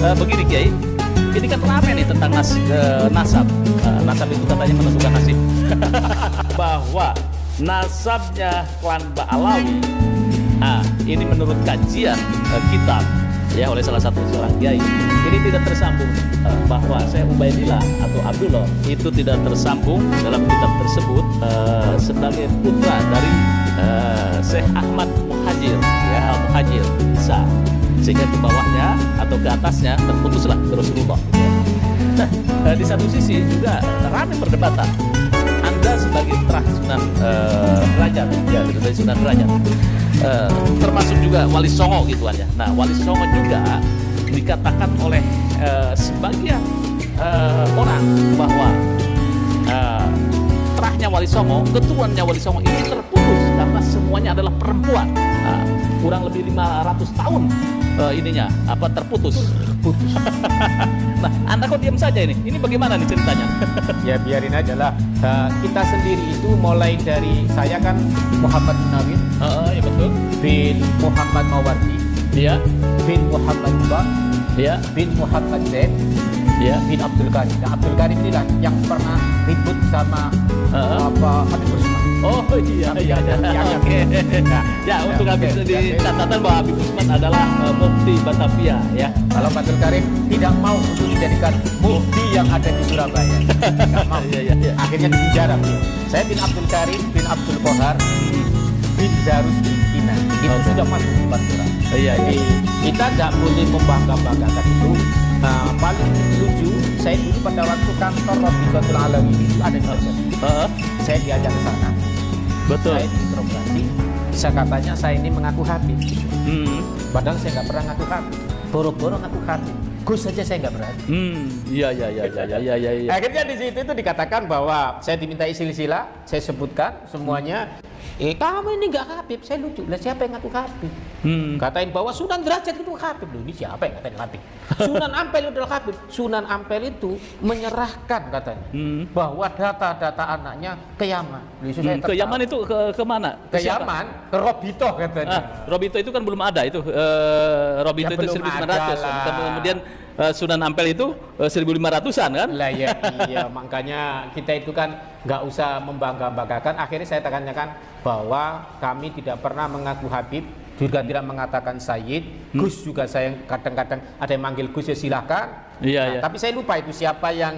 begini Kiai, ini kan rame nih tentang nasab. Nasab itu katanya menentukan nasib. Bahwa nasabnya klan Ba'alawi, ini menurut kajian kitab ya oleh salah satu seorang kiai, ini tidak tersambung, bahwa Syekh Ubaidillah atau Abdullah itu tidak tersambung dalam kitab tersebut sebagai putra dari Syekh Ahmad Muhajir, ya Al-Muhajir Isa, sehingga ke bawahnya atau ke atasnya terputuslah ke Rasulullah. Nah, di satu sisi juga ramai perdebatan. Anda sebagai terah Sunan Derajat, ya dari Sunan Derajat, termasuk juga Wali Songo gitu kan ya. Nah, Wali Songo juga dikatakan oleh sebagian orang bahwa terahnya Wali Songo, keturunannya Wali Songo ini terputus karena semuanya adalah perempuan. Kurang lebih 500 tahun ininya terputus. Nah, Anda kok diam saja ini? Ini bagaimana nih ceritanya? Ya biarin aja lah. Kita sendiri itu mulai dari, saya kan Muhammad Munawir, ya betul. Bin Muhammad Mawardi, Iya. bin Muhammad Ubah, Iya. bin Muhammad Zaid, Iya. bin Abdul Karim. Nah, Abdul Karim ini lah yang pernah ribut sama Habib Usman. Oh iya, iya, Oke. Nah, ya untuk habis di catatan bahwa Habib Usman adalah mufti Batavia, ya. Kalau Abdul Karim tidak mau untuk dijadikan mufti yang ada di Surabaya, tidak mau. Iya. Akhirnya dipenjara. Saya bin Abdul Karim bin Abdul Kohar bin Darus bin Kina. Itu sudah masuk di Surat. Iya. Jadi kita tidak boleh membangga-banggakan itu. Paling lucu, saya dulu pada waktu kantor Rabiqatul Alawi itu ada di sana. Saya diajak ke sana. Betul. Saya diinterogasi. Saya katanya saya ini mengaku Habib. Padahal saya nggak pernah ngaku Habib. Boro-boro ngaku Habib. Gus saja saya nggak berani. Iya. Akhirnya di situ itu dikatakan bahwa saya diminta silsilah, saya sebutkan semuanya. Kamu ini nggak Habib, saya lucu. Lah siapa yang ngaku Habib? Katain bahwa Sunan Derajat itu Habib. Loh, ini siapa yang katain Habib? Sunan Ampel itu adalah Habib. Sunan Ampel itu menyerahkan katanya bahwa data-data anaknya ke Yaman. Ke Yaman itu ke mana? Ke Yaman, ke Robito katanya. Robito itu kan belum ada itu. Robito itu 1900. Kemudian Sunan Ampel itu 1500-an kan? Lah ya, iya, makanya kita itu kan nggak usah membangga-banggakan. Akhirnya saya tanyakan bahwa kami tidak pernah mengaku Habib, juga tidak mengatakan Sayyid. Gus juga saya kadang-kadang ada yang manggil Gus, ya silakan. Iya. Tapi saya lupa itu siapa yang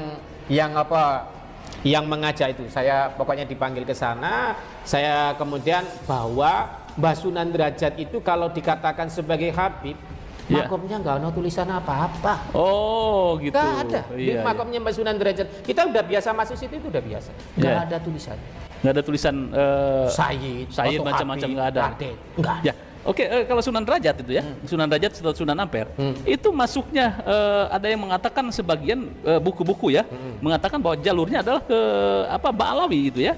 mengajak itu. Saya pokoknya dipanggil ke sana. Saya kemudian bahwa Mbah Sunan Derajat itu kalau dikatakan sebagai Habib, makomnya nggak ada tulisan apa-apa. Oh gitu. Nggak ada. Di makomnya Mbak Sunan Derajat. Kita udah biasa masuk situ, itu udah biasa. Nggak ada tulisan. Nggak ada tulisan Sayyid macam-macam, nggak ada. Nggak ada. Ya. Oke, kalau Sunan Derajat itu ya, Sunan Derajat atau Sunan Ampel, itu masuknya ada yang mengatakan sebagian buku-buku ya, mengatakan bahwa jalurnya adalah ke Ba'alawi itu ya.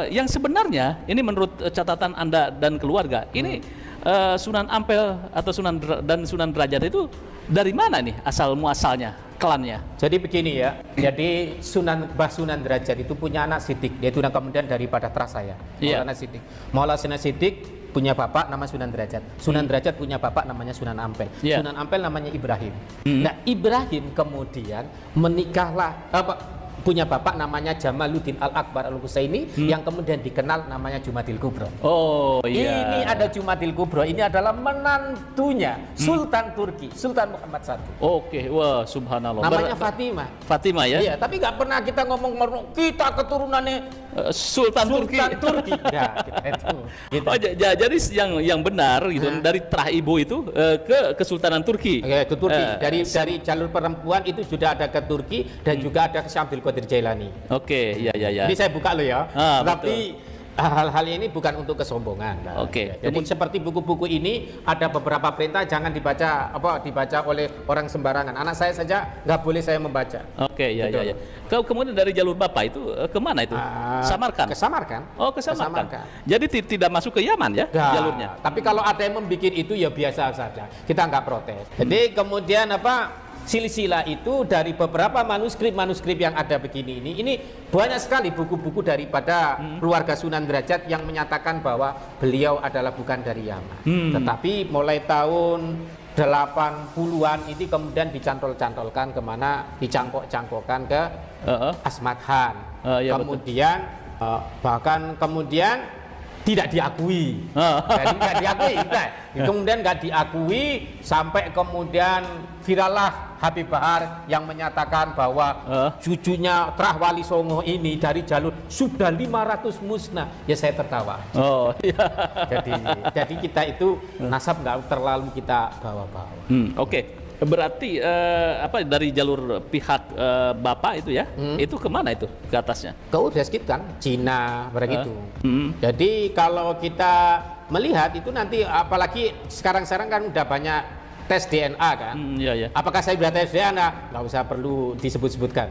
Yang sebenarnya ini menurut catatan Anda dan keluarga, ini Sunan Ampel atau Sunan Derajat itu dari mana nih asal muasalnya, klannya? Jadi begini ya. Jadi Mbah Sunan Derajat itu punya anak Sidik. Dia itu kemudian daripada terah saya. Maulana Sidik. Maulana Sidik punya bapak nama Sunan Derajat. Sunan Derajat punya bapak namanya Sunan Ampel. Sunan Ampel namanya Ibrahim. Nah, Ibrahim kemudian menikahlah punya bapak namanya Jamaluddin Al-Akbar Al-Husaini yang kemudian dikenal namanya Jumadil Kubro. Oh iya. Ini ada Jumadil Kubro, ini adalah menantunya Sultan Turki, Sultan Muhammad I. Oke, wah subhanallah. Namanya Fatimah. Fatimah ya? Iya, tapi nggak pernah kita ngomong kita keturunannya Sultan Turki. Ya, itu. Gitu. Oh, jadi yang benar gitu dari terah ibu itu ke Kesultanan Turki. Ke Turki. Dari jalur perempuan itu sudah ada ke Turki dan juga ada ke Syekh Abdul Qadir Jailani. Oke, ya. Ini saya buka lo ya. Tapi betul. hal-hal ini bukan untuk kesombongan. Oke. Jadi seperti buku-buku ini ada beberapa perintah jangan dibaca oleh orang sembarangan. Anak saya saja nggak boleh saya membaca. Oke, ya. Kemudian dari jalur Bapak itu kemana itu? Samarkand. Ke Samarkand. Oh, ke Samarkand. Jadi tidak masuk ke Yaman ya jalurnya. Tapi kalau ada yang membuat itu ya biasa saja. Kita nggak protes. Jadi kemudian silsilah itu dari beberapa manuskrip yang ada begini ini banyak sekali buku-buku daripada keluarga Sunan Derajat yang menyatakan bahwa beliau adalah bukan dari Yaman. Tetapi mulai tahun 80-an itu kemudian dicantol-cantolkan kemana, dicangkok-cangkokkan ke Asmat Khan. Ya, kemudian bahkan kemudian tidak diakui. Jadi nggak diakui, nah. Kemudian nggak diakui sampai kemudian virallah Habib Bahar yang menyatakan bahwa cucunya Trah Wali Songo ini dari jalur sudah 500 musnah. Ya saya tertawa. Oh, iya. Jadi kita itu nasab nggak terlalu kita bawa-bawa. Oke. Berarti apa dari jalur pihak Bapak itu ya? Itu kemana itu ke atasnya? Ke Uzbekistan, Cina, begitu. Jadi kalau kita melihat itu nanti apalagi sekarang kan udah banyak tes DNA kan. Iya. Apakah saya sudah tes DNA? Nggak usah perlu disebut-sebutkan.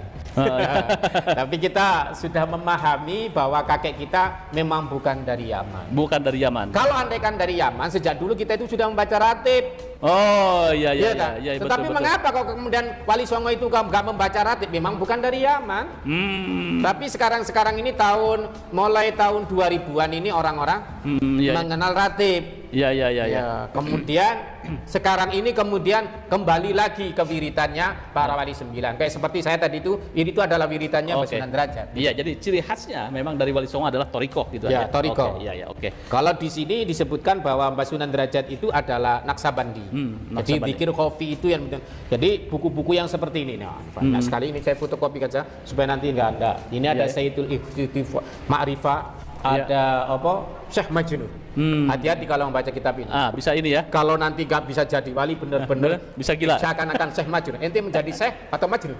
Tapi kita sudah memahami bahwa kakek kita memang bukan dari Yaman. Bukan dari Yaman. Kalau andaikan dari Yaman, sejak dulu kita itu sudah membaca ratib. Oh iya Tetapi betul, mengapa kalau kemudian Wali Songo itu nggak membaca ratib? Memang bukan dari Yaman. Tapi sekarang ini mulai tahun 2000-an ini orang-orang mengenal ratib. Iya. Kemudian sekarang ini kemudian kembali lagi ke wiritannya para wali 9. Kayak seperti saya tadi itu adalah wiritannya Mbah Derajat. Iya, jadi ciri khasnya memang dari Wali Songo adalah torikoh gitu ya, aja. Torikoh. Oke. Kalau di sini disebutkan bahwa Mbah Sunan Derajat itu adalah Naksabandi. Jadi zikir kopi itu yang jadi buku-buku yang seperti ini. Nah, banyak sekali ini saya fotokopi saja supaya nanti nggak ada. Ini ada Sayyidul Ikhtifah Ma'rifah, ada Syekh Majnun. Hati-hati kalau membaca kitab ini. Bisa ini ya. Kalau nanti nggak bisa jadi wali benar-benar bisa gila. Seakan-akan Syekh Majnun. Ente menjadi Syekh atau Majnun?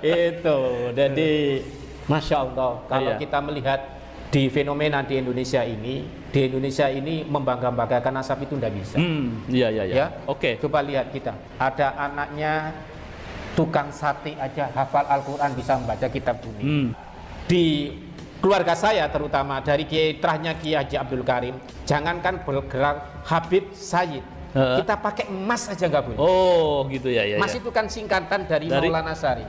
Itu. Jadi Masya Allah kalau kita melihat di fenomena di Indonesia ini membangga-banggakan nasab itu tidak bisa. Iya. Oke. Coba lihat kita. Ada anaknya tukang sate aja hafal Al-Quran bisa membaca kitab kuning. Di keluarga saya terutama dari Kiai Trahnya Kiai Haji Abdul Karim, jangankan bergerak Habib Sayyid, kita pakai emas aja nggak boleh. Oh gitu ya. Emas itu kan singkatan dari Maulana Sari.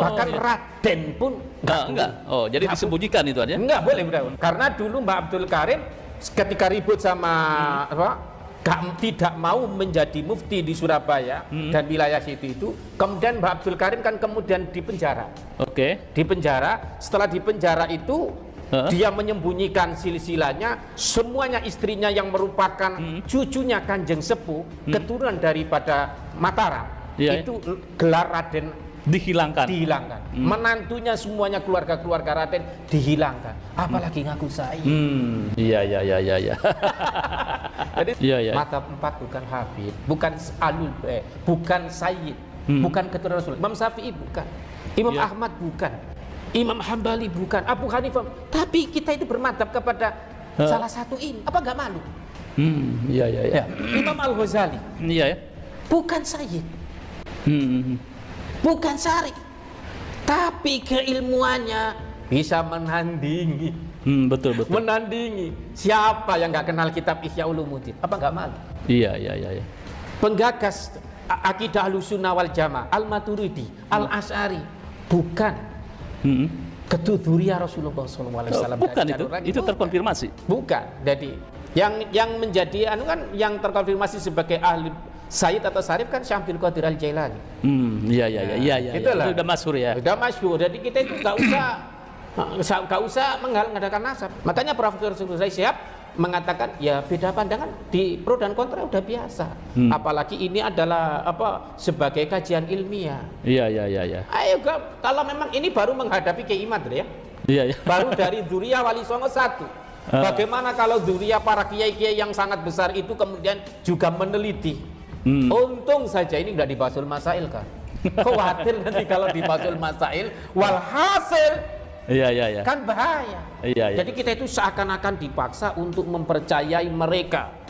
Bahkan Raden pun enggak. Oh jadi disembunyikan itu aja? Enggak boleh, karena dulu Mbak Abdul Karim ketika ribut sama tidak mau menjadi mufti di Surabaya dan wilayah itu, kemudian Mbak Abdul Karim kan kemudian dipenjara. Di penjara, setelah dipenjara itu dia menyembunyikan silsilahnya, semuanya istrinya yang merupakan cucunya Kanjeng Sepuh, keturunan daripada Mataram, itu gelar Raden dihilangkan. Menantunya semuanya keluarga Raden dihilangkan. Apalagi ngaku saya. Iya. Jadi mata 4 bukan Habib, bukan bukan Sayyid, bukan keturunan Rasul. Imam Syafi'i bukan, Imam Ahmad bukan, Imam Hambali bukan, Abu Hanifah. Tapi kita itu bermadhab kepada salah satu ini. Apa nggak malu? Iya. Imam Al-Ghazali. Bukan Sayyid. Bukan syarif, tapi keilmuannya bisa menandingi. Betul. Menandingi. Siapa yang nggak kenal kitab Ihya Ulumuddin? Apa nggak malu? Iya. Penggagas akidah Ahlussunnah wal Jamaah, Al-Maturidi, Al-Asy'ari, bukan keturunan Rasulullah SAW. Bukan itu terkonfirmasi. Bukan. Jadi yang menjadi yang terkonfirmasi sebagai ahli Sayyid atau Syarif kan Syekh Abdul Qadir Al-Jailani. Iya. Itu udah masyhur ya. Udah masyhur. Jadi kita itu nggak usah mengadakan nasab. Makanya Profesor Sulaiman Syihab mengatakan ya beda pandangan di pro dan kontra udah biasa. Apalagi ini adalah sebagai kajian ilmiah. Iya. Ayo kalau memang ini baru menghadapi Kiai Madri ya. Iya. Baru dari Dzurriyyah Wali Songo 1. Bagaimana kalau Dzurriyyah para kiai-kiai yang sangat besar itu kemudian juga meneliti. Untung saja ini nggak dibasul masail kan. Khawatir nanti kalau dibasul masail walhasil Iya. kan bahaya. Iya. Jadi kita itu seakan-akan dipaksa untuk mempercayai mereka